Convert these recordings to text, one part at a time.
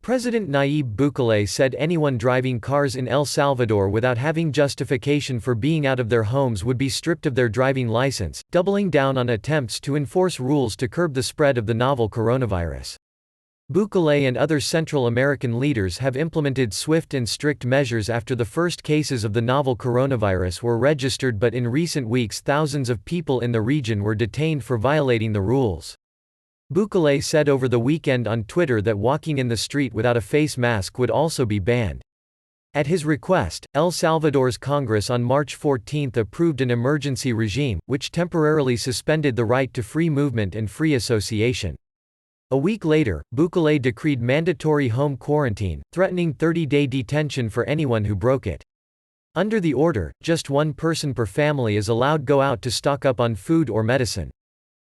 President Nayib Bukele said anyone driving cars in El Salvador without having justification for being out of their homes would be stripped of their driving license, doubling down on attempts to enforce rules to curb the spread of the novel coronavirus. Bukele and other Central American leaders have implemented swift and strict measures after the first cases of the novel coronavirus were registered, but in recent weeks thousands of people in the region were detained for violating the rules. Bukele said over the weekend on Twitter that walking in the street without a face mask would also be banned. At his request, El Salvador's Congress on March 14 approved an emergency regime, which temporarily suspended the right to free movement and free association. A week later, Bukele decreed mandatory home quarantine, threatening 30-day detention for anyone who broke it. Under the order, just one person per family is allowed go out to stock up on food or medicine.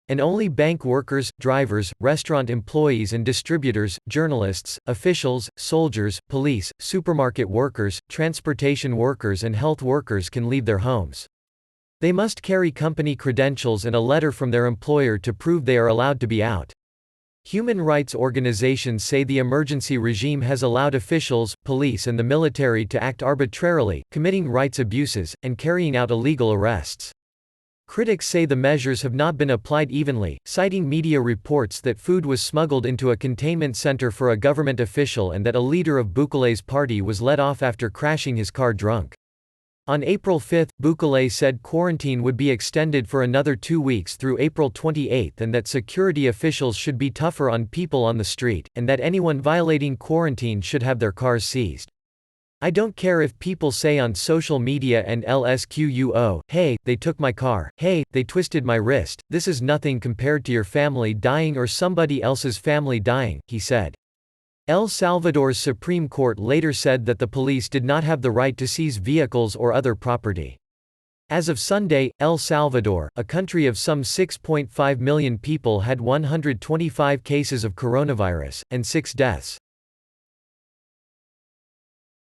And only bank workers, drivers, restaurant employees and distributors, journalists, officials, soldiers, police, supermarket workers, transportation workers and health workers can leave their homes. They must carry company credentials and a letter from their employer to prove they are allowed to be out. Human rights organizations say the emergency regime has allowed officials, police and the military to act arbitrarily, committing rights abuses, and carrying out illegal arrests. Critics say the measures have not been applied evenly, citing media reports that food was smuggled into a containment center for a government official and that a leader of Bukele's party was let off after crashing his car drunk. On April 5, Bukele said quarantine would be extended for another 2 weeks through April 28 and that security officials should be tougher on people on the street, and that anyone violating quarantine should have their cars seized. I don't care if people say on social media and LSQUO, "Hey, they took my car. Hey, they twisted my wrist. This is nothing compared to your family dying or somebody else's family dying," he said. El Salvador's Supreme Court later said that the police did not have the right to seize vehicles or other property. As of Sunday, El Salvador, a country of some 6.5 million people, had 125 cases of coronavirus, and 6 deaths.